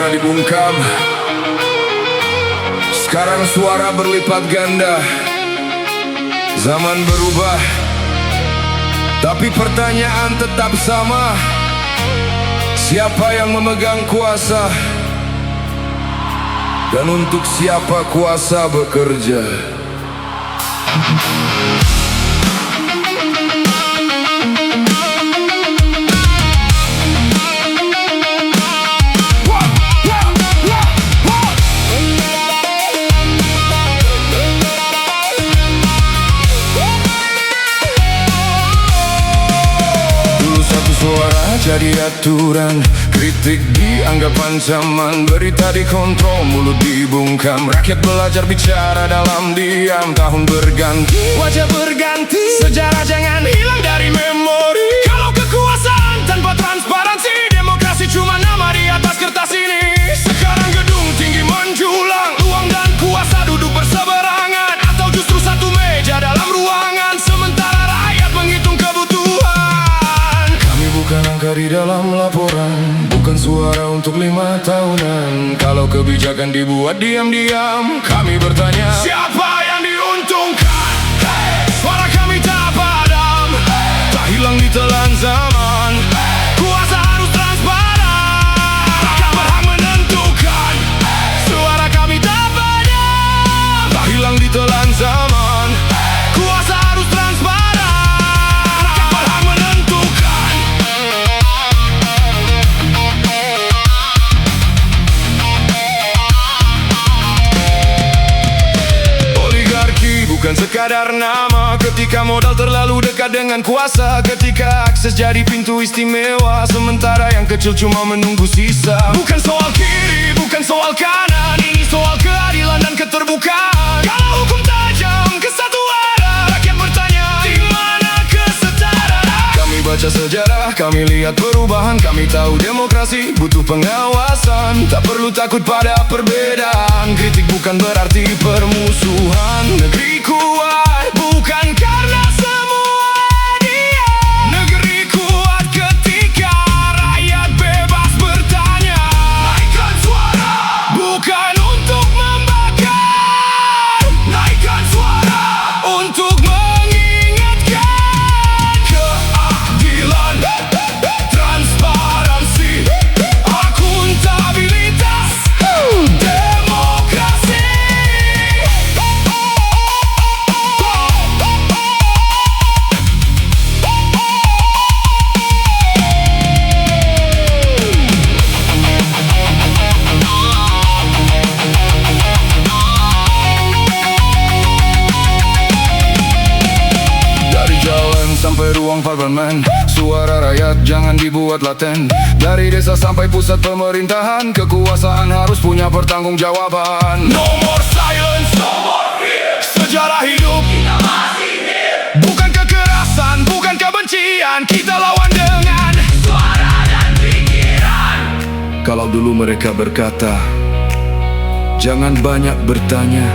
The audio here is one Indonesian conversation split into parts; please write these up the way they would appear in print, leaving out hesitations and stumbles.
suara dibungkam, sekarang suara berlipat ganda. Zaman berubah, tapi pertanyaan tetap sama. Siapa yang memegang kuasa? Dan untuk siapa kuasa bekerja? Suara jadi aturan, kritik dianggap ancaman, berita dikontrol, mulut dibungkam. Rakyat belajar bicara dalam diam. Tahun berganti, wajah berganti, sejarah jangan hilang dari memori. Kalau kekuasaan tanpa transparansi, demokrasi cuma nama di atas kertas ini. Sekarang gedung tinggi menjulang, uang dan kuasa duduk berseberangan, atau justru satu meja dalam ruangan, sementara rakyat menghitung kebutuhan. Bukan angka di dalam laporan, bukan suara untuk 5 tahunan. Kalau kebijakan dibuat diam-diam, kami bertanya, siapa yang diuntungkan? Suara kami tak padam, tak hilang di telan zaman. Kuasa harus transparan, rakyat berhak menentukan. Suara kami tak padam, tak hilang di telan zaman. Kuasa harus transparan, rakyat berhak menentukan. Bukan sekadar nama, ketika modal terlalu dekat dengan kuasa, ketika akses jadi pintu istimewa, sementara yang kecil cuma menunggu sisa. Bukan soal kiri, bukan soal kanan, ini soal keadilan dan keterbukaan. Kalau hukum tajam ke satu arah, rakyat bertanya, di mana kesetaraan? Kami baca sejarah, kami lihat perubahan, kami tahu demokrasi butuh pengawasan. Tak perlu takut pada perbedaan, kritik bukan berarti permusuhan. Negeri kuat bukan karena semua diam. Negeri kuat ketika rakyat bebas bertanya. Naikkan suara, bukan untuk membakar. Naikkan suara untuk mengingatkan keadilan, transparansi, akuntabilitas, demokrasi. Sampai ruang parlemen, suara rakyat jangan dibuat laten. Dari desa sampai pusat pemerintahan, kekuasaan harus punya pertanggungjawaban. No more silence, no more fear. Sejarah hidup, kita masih here. Bukan kekerasan, bukan kebencian, kita lawan dengan suara dan pikiran. Kalau dulu mereka berkata, jangan banyak bertanya,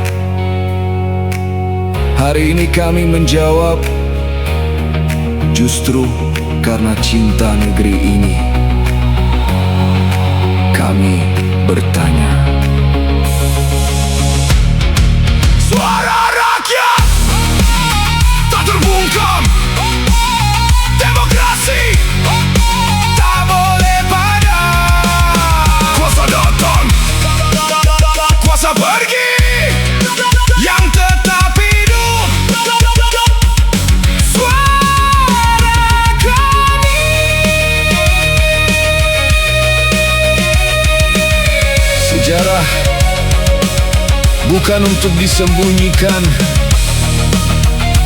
hari ini kami menjawab, justru karena cinta negeri ini, kami bertanya. Suara rakyat tak terbungkam, demokrasi tak boleh padam. Kuasa datang, kuasa pergi, yang tetap hidup sejarah bukan untuk disembunyikan,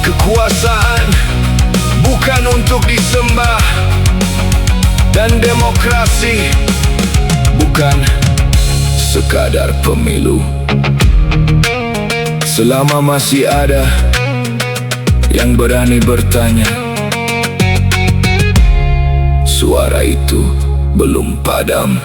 kekuasaan bukan untuk disembah, dan demokrasi bukan sekadar pemilu. Selama masih ada yang berani bertanya, suara itu belum padam.